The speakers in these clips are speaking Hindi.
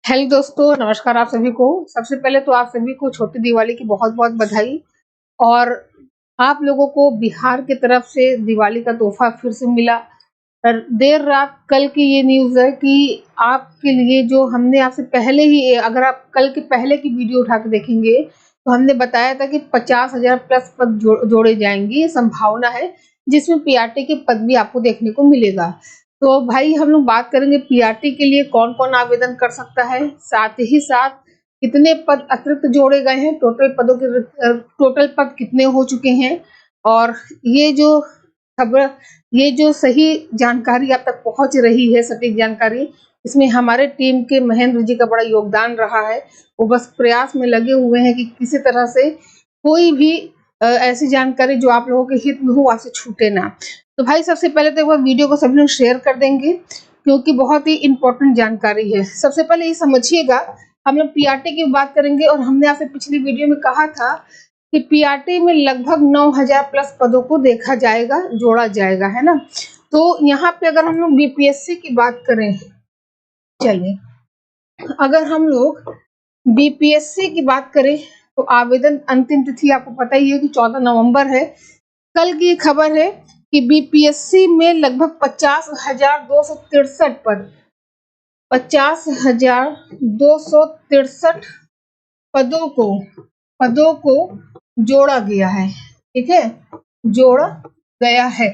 हेलो दोस्तों, नमस्कार आप सभी को। सबसे पहले तो आप सभी को छोटी दिवाली की बहुत-बहुत बधाई। और आप लोगों को बिहार की तरफ से दिवाली का तोहफ़ा फिर से मिला। देर रात कल की ये न्यूज़ है कि आपके लिए जो हमने आपसे पहले ही अगर आप कल के पहले की वीडियो उठा के देखेंगे, तो हमने बताया था कि 50,000 प्लस पद जोड़े जाएँगे, ये संभावना है, जिसमें पीआरटी के पद भी आपको देखने को मिलेगा। तो भाई हम लोग बात करेंगे पीआरटी के लिए कौन-कौन आवेदन कर सकता है, साथ ही साथ कितने पद अतिरिक्त जोड़े गए हैं, टोटल पद कितने हो चुके हैं, और ये जो खबर ये जो सही जानकारी आप तक पहुंच रही है, सटीक जानकारी, इसमें हमारे टीम के महेंद्र जी का बड़ा योगदान रहा है। वो बस प्रयास में लगे हुए हैं कि किसी तरह से कोई भी ऐसी जानकारी जो आप लोगों के हित में हो, आपसे छूटे ना। तो भाई सबसे पहले तो एक बार वीडियो को सभी लोग शेयर कर देंगे, क्योंकि बहुत ही इम्पोर्टेंट जानकारी है। सबसे पहले ये समझिएगा, हम लोग पीआरटी की बात करेंगे और हमने आपसे पिछली वीडियो में कहा था कि पीआरटी में लगभग 9,000 प्लस पदों को देखा जाएगा, जोड़ा जाएगा, है ना। तो यहाँ पे अगर हम लोग बीपीएससी की बात करें, चलिए अगर हम लोग बीपीएससी की बात करें तो आवेदन अंतिम तिथि आपको पता ही है कि 14 नवंबर है। कल की खबर है कि बीपीएससी में लगभग 50,263 पद 50,263 पदों को जोड़ा गया है। ठीक है, जोड़ा गया है।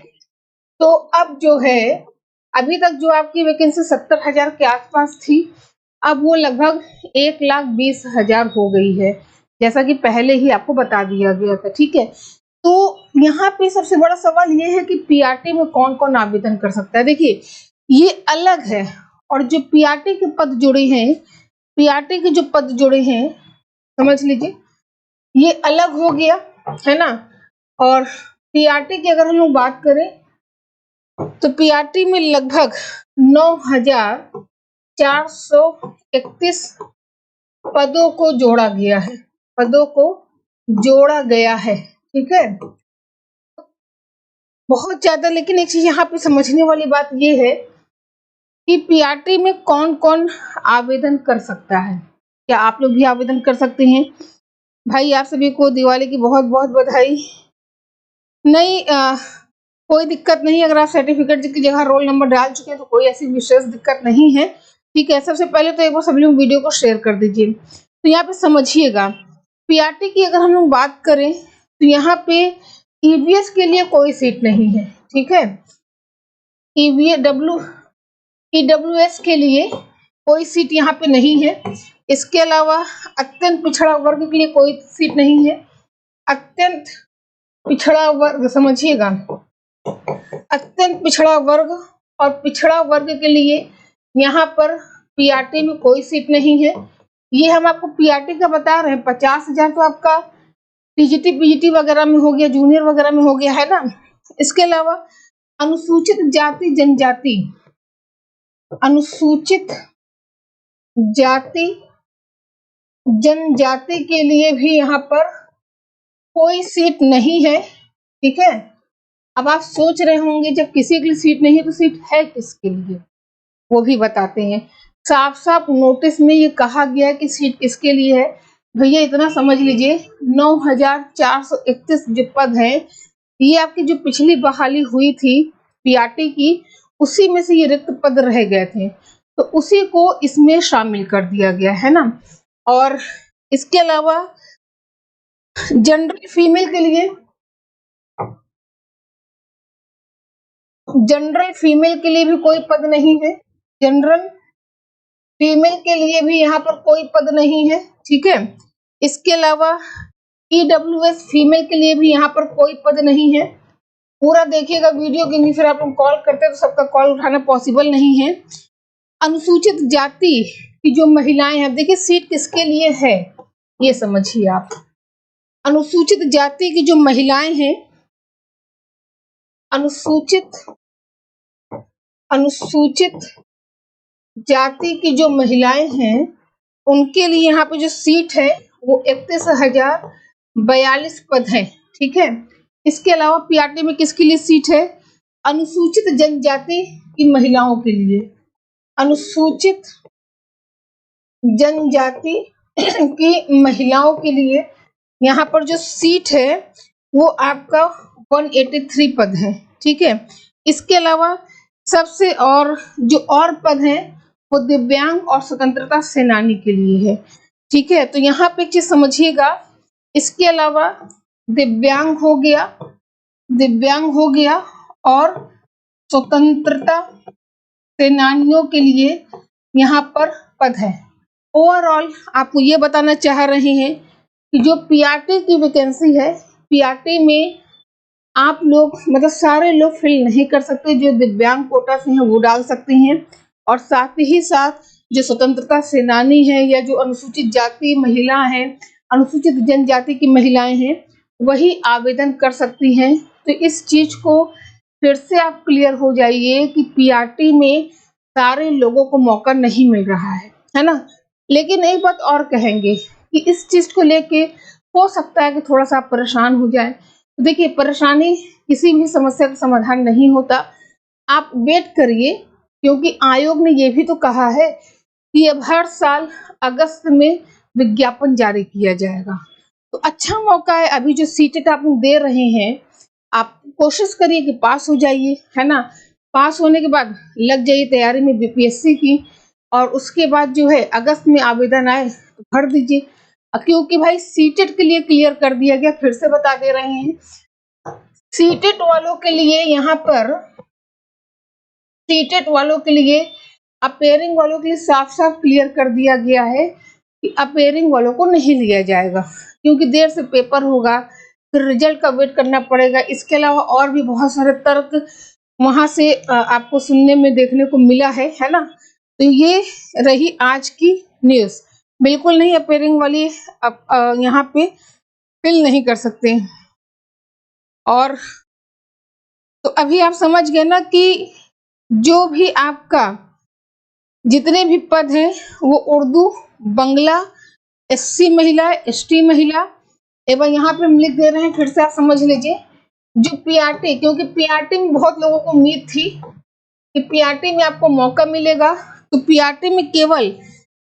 तो अब जो है, अभी तक जो आपकी वैकेंसी 70,000 के आसपास थी, अब वो लगभग 1,20,000 हो गई है, जैसा कि पहले ही आपको बता दिया गया था। ठीक है, तो यहाँ पे सबसे बड़ा सवाल ये है कि पीआरटी में कौन कौन आवेदन कर सकता है। देखिए, ये अलग है, और जो पीआरटी के पद जुड़े हैं, पीआरटी के जो पद जुड़े हैं, समझ लीजिए, ये अलग हो गया, है ना। और पीआरटी की अगर हम लोग बात करें तो पीआरटी में लगभग 9,431 पदों को जोड़ा गया है, पदों को जोड़ा गया है। ठीक है, बहुत ज्यादा। लेकिन एक चीज यहाँ पे समझने वाली बात ये है कि पीआरटी में कौन कौन आवेदन कर सकता है। क्या आप लोग भी आवेदन कर सकते हैं? भाई आप सभी को दिवाली की बहुत बहुत बधाई। नहीं, कोई दिक्कत नहीं, अगर आप सर्टिफिकेट की जगह रोल नंबर डाल चुके हैं तो कोई ऐसी विशेष दिक्कत नहीं है। ठीक है, सबसे पहले तो एक बार सभी लोग वीडियो को शेयर कर दीजिए। तो यहाँ पे समझिएगा, पीआरटी की अगर हम लोग बात करें तो यहाँ पे ईवीएस के लिए कोई सीट नहीं है। ठीक है, ईडब्ल्यूएस के लिए कोई सीट यहाँ पे नहीं है। इसके अलावा अत्यंत पिछड़ा वर्ग के लिए कोई सीट नहीं है। अत्यंत पिछड़ा वर्ग, समझिएगा, अत्यंत पिछड़ा वर्ग और पिछड़ा वर्ग के लिए यहाँ पर पीआरटी में कोई सीट नहीं है। ये हम आपको पीआरटी का बता रहे हैं। 50,000 तो आपका टीजीटी पीजीटी वगैरह में हो गया, जूनियर वगैरह में हो गया, है ना। इसके अलावा अनुसूचित जाति जनजाति, अनुसूचित जाति जनजाति के लिए भी यहाँ पर कोई सीट नहीं है। ठीक है, अब आप सोच रहे होंगे जब किसी के लिए सीट नहीं है तो सीट है किसके लिए, वो भी बताते हैं। साफ साफ नोटिस में ये कहा गया है कि सीट किसके लिए है। भैया इतना समझ लीजिए, 9,431 जो पद है, ये आपकी जो पिछली बहाली हुई थी पीआरटी की, उसी में से ये रिक्त पद रह गए थे, तो उसी को इसमें शामिल कर दिया गया है ना। और इसके अलावा जनरल फीमेल के लिए, जनरल फीमेल के लिए भी कोई पद नहीं है। जनरल फीमेल के लिए भी यहाँ पर कोई पद नहीं है। ठीक है, इसके अलावा ईडब्ल्यूएस फीमेल के लिए भी यहाँ पर कोई पद नहीं है। पूरा देखिएगा वीडियो, क्योंकि फिर आप लोग कॉल करते हैं तो सबका कॉल उठाना पॉसिबल नहीं है। अनुसूचित जाति की जो महिलाएं हैं, देखिए सीट किसके लिए है ये समझिए आप। अनुसूचित जाति की जो महिलाएं हैं, अनुसूचित जाति की जो महिलाएं हैं, उनके लिए यहाँ पे जो सीट है वो 31,042 पद है। ठीक है, इसके अलावा पीआरटी में किसके लिए सीट है? अनुसूचित जनजाति की महिलाओं के लिए, अनुसूचित जनजाति की महिलाओं के लिए यहाँ पर जो सीट है वो आपका 183 पद है, ठीक है। इसके अलावा सबसे और जो और पद हैं वो दिव्यांग और स्वतंत्रता सेनानी के लिए है, ठीक है। तो यहाँ पे एक चीज समझिएगा, इसके अलावा दिव्यांग हो गया, दिव्यांग हो गया और स्वतंत्रता सेनानियों के लिए यहाँ पर पद है। ओवरऑल आपको ये बताना चाह रहे हैं कि जो पीआरटी की वैकेंसी है, पीआरटी में आप लोग मतलब सारे लोग फिल नहीं कर सकते, जो दिव्यांग कोटा से हैं वो डाल सकते हैं, और साथ ही साथ जो स्वतंत्रता सेनानी है या जो अनुसूचित जाति महिला है, अनुसूचित जनजाति की महिलाएं हैं, वही आवेदन कर सकती हैं। तो इस चीज को फिर से आप क्लियर हो जाइए कि पीआरटी में सारे लोगों को मौका नहीं मिल रहा है ना। लेकिन एक बात और कहेंगे कि इस चीज को लेके हो सकता है कि थोड़ा सा आप परेशान हो जाए। तो देखिए, परेशानी किसी भी समस्या का समाधान नहीं होता, आप वेट करिए, क्योंकि आयोग ने ये भी तो कहा है कि अब हर साल अगस्त में विज्ञापन जारी किया जाएगा। तो अच्छा मौका है, अभी जो सीटेट आप दे रहे हैं, आप कोशिश करिए कि पास हो जाइए, है ना। पास होने के बाद लग जाइए तैयारी में बीपीएससी की, और उसके बाद जो है अगस्त में आवेदन आए तो भर दीजिए। क्योंकि भाई सीटेट के लिए क्लियर कर दिया गया, फिर से बता दे रहे हैं, सीटेट वालों के लिए यहाँ पर, सीटेट वालों के लिए, अपेयरिंग वालों के लिए साफ साफ क्लियर कर दिया गया है कि अपेयरिंग वालों को नहीं लिया जाएगा, क्योंकि देर से पेपर होगा, फिर रिजल्ट का वेट करना पड़ेगा। इसके अलावा और भी बहुत सारे तर्क वहां से आपको सुनने में देखने को मिला है ना। तो ये रही आज की न्यूज। बिल्कुल नहीं, अपेयरिंग वाली यहाँ पे फिल नहीं कर सकते। और तो अभी आप समझ गए ना कि जो भी आपका जितने भी पद हैं वो उर्दू, बंगला, एससी महिला, एसटी महिला, एवं यहाँ पे हम लिख दे रहे हैं, फिर से आप समझ लीजिए, जो पीआरटी, क्योंकि पीआरटी में बहुत लोगों को उम्मीद थी कि पीआरटी में आपको मौका मिलेगा, तो पीआरटी में केवल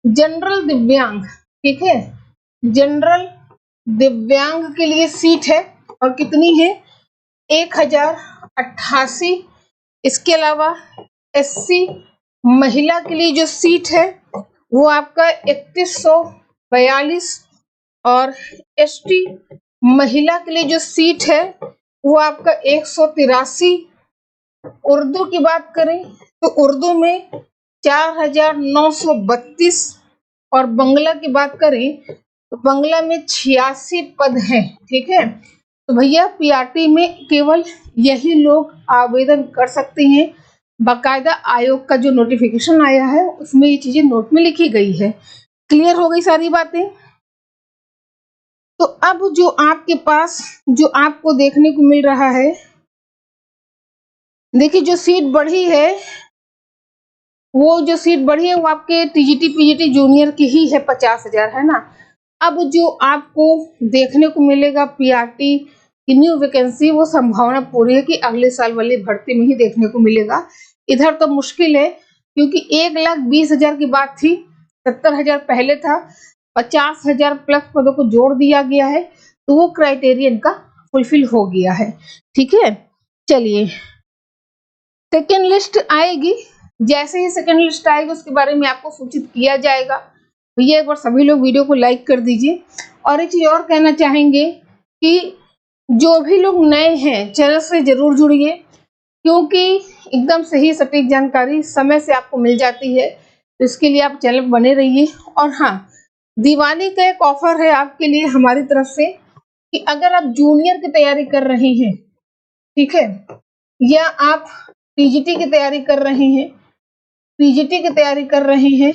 जनरल दिव्यांग, ठीक है, जनरल दिव्यांग के लिए सीट है, और कितनी है, 1088। इसके अलावा एससी महिला के लिए जो सीट है वो आपका 3142, और एसटी महिला के लिए जो सीट है वो आपका 183। उर्दू की बात करें तो उर्दू में 4932, और बंगला की बात करें तो बंगला में 86 पद हैं, ठीक है। तो भैया पीआरटी में केवल यही लोग आवेदन कर सकते हैं। बाकायदा आयोग का जो नोटिफिकेशन आया है उसमें ये चीजें नोट में लिखी गई है। क्लियर हो गई सारी बातें। तो अब जो आपके पास जो आपको देखने को मिल रहा है, देखिए जो सीट बढ़ी है, वो जो सीट बढ़ी है वो आपके टीजीटी पीजीटी जूनियर की ही है, 50,000, है ना। अब जो आपको देखने को मिलेगा पीआरटी की न्यू वैकेंसी, वो संभावना पूरी है कि अगले साल वाली भर्ती में ही देखने को मिलेगा। इधर तो मुश्किल है, क्योंकि 1,20,000 की बात थी, 70,000 पहले था, 50,000 प्लस पदों को जोड़ दिया गया है, तो वो क्राइटेरियन का फुलफिल हो गया है, ठीक है। चलिए, सेकेंड लिस्ट आएगी, जैसे ही सेकेंड लिस्ट आएगी उसके बारे में आपको सूचित किया जाएगा। भैया एक बार सभी लोग वीडियो को लाइक कर दीजिए। और एक चीज और कहना चाहेंगे कि जो भी लोग नए हैं चैनल से जरूर जुड़िए, क्योंकि एकदम सही सटीक जानकारी समय से आपको मिल जाती है, तो इसके लिए आप चैनल पर बने रहिए। और हाँ, दिवाली का एक ऑफर है आपके लिए हमारी तरफ से कि अगर आप जूनियर की तैयारी कर रहे हैं, ठीक है, या आप पीजीटी की तैयारी कर रहे हैं, पीजीटी की तैयारी कर रहे हैं,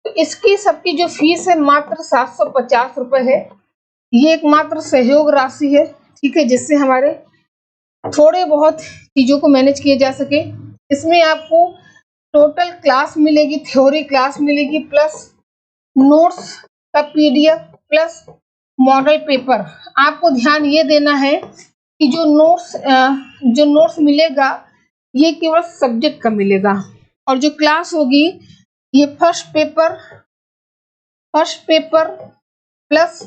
तो इसकी सबकी जो फीस है मात्र 750 रुपए है। ये एक मात्र सहयोग राशि है, ठीक है, जिससे हमारे थोड़े बहुत चीजों को मैनेज किया जा सके। इसमें आपको टोटल क्लास मिलेगी, थ्योरी क्लास मिलेगी, प्लस नोट्स का पीडीएफ, प्लस मॉडल पेपर। आपको ध्यान ये देना है कि जो नोट्स मिलेगा ये केवल सब्जेक्ट का मिलेगा, और जो क्लास होगी ये first paper first paper plus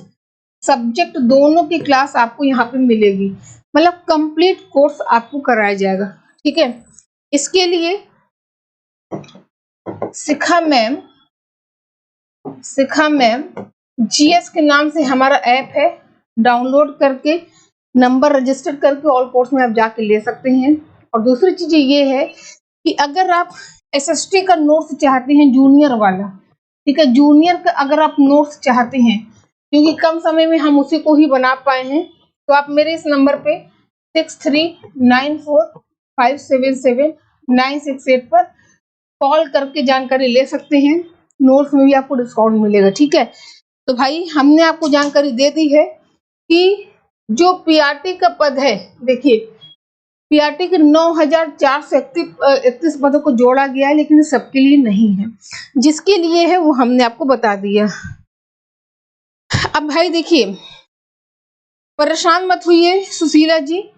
subject दोनों की क्लास आपको यहाँ पे मिलेगी, मतलब कंप्लीट कोर्स आपको कराया जाएगा। ठीक है, इसके लिए शिखा मैम जीएस के नाम से हमारा ऐप है, डाउनलोड करके नंबर रजिस्टर करके ऑल कोर्स में आप जाके ले सकते हैं। और दूसरी चीज ये है कि अगर आप एसएसटी का नोट्स चाहते हैं जूनियर वाला, ठीक है, जूनियर का अगर आप नोट्स चाहते हैं, क्योंकि कम समय में हम उसी को ही बना पाए हैं, तो आप मेरे इस नंबर पे 6394577968 पर कॉल करके जानकारी ले सकते हैं। नोट्स में भी आपको डिस्काउंट मिलेगा। ठीक है, तो भाई हमने आपको जानकारी दे दी है कि जो पीआरटी का पद है, देखिए पीआरटी के 9431 पदों को जोड़ा गया है, लेकिन सबके लिए नहीं है, जिसके लिए है वो हमने आपको बता दिया। अब भाई देखिए, परेशान मत हुइए सुशीला जी,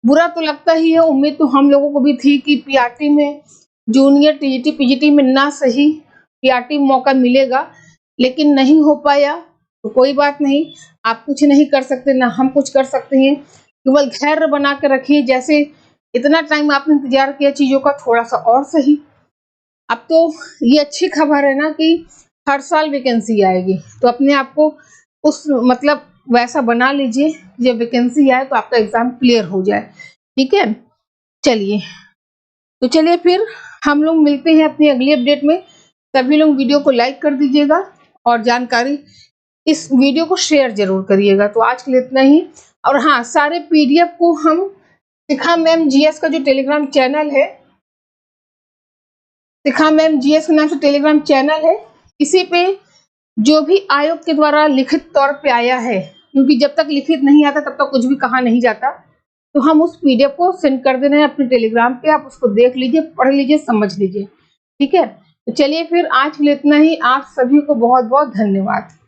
बुरा तो लगता ही है, उम्मीद तो हम लोगों को भी थी कि पीआरटी में जूनियर टीजीटी पीजीटी में ना सही पीआरटी मौका मिलेगा, लेकिन नहीं हो पाया, तो कोई बात नहीं, आप कुछ नहीं कर सकते, ना हम कुछ कर सकते हैं, केवल धैर्य बना के रखिए। जैसे इतना टाइम आपने इंतजार किया चीजों का, थोड़ा सा और सही। अब तो ये अच्छी खबर है ना कि हर साल वैकेंसी आएगी, तो अपने आप को उस मतलब वैसा बना लीजिए, जब वैकेंसी आए तो आपका एग्जाम क्लियर हो जाए। ठीक है, चलिए तो चलिए फिर हम लोग मिलते हैं अपनी अगली अपडेट में। सभी लोग वीडियो को लाइक कर दीजिएगा और जानकारी इस वीडियो को शेयर जरूर करिएगा। तो आज के लिए इतना ही। और हाँ, सारे पीडीएफ को हम शिखा मैम जीएस का जो टेलीग्राम चैनल है, शिखा मैम जीएस के नाम से टेलीग्राम चैनल है, इसी पे जो भी आयोग के द्वारा लिखित तौर पे आया है, क्योंकि जब तक लिखित नहीं आता तब तक कुछ भी कहा नहीं जाता, तो हम उस पीडीएफ को सेंड कर दे रहे हैं अपने टेलीग्राम पे, आप उसको देख लीजिए, पढ़ लीजिए, समझ लीजिए। ठीक है, तो चलिए फिर आज के लिए इतना ही। आप सभी को बहुत बहुत धन्यवाद।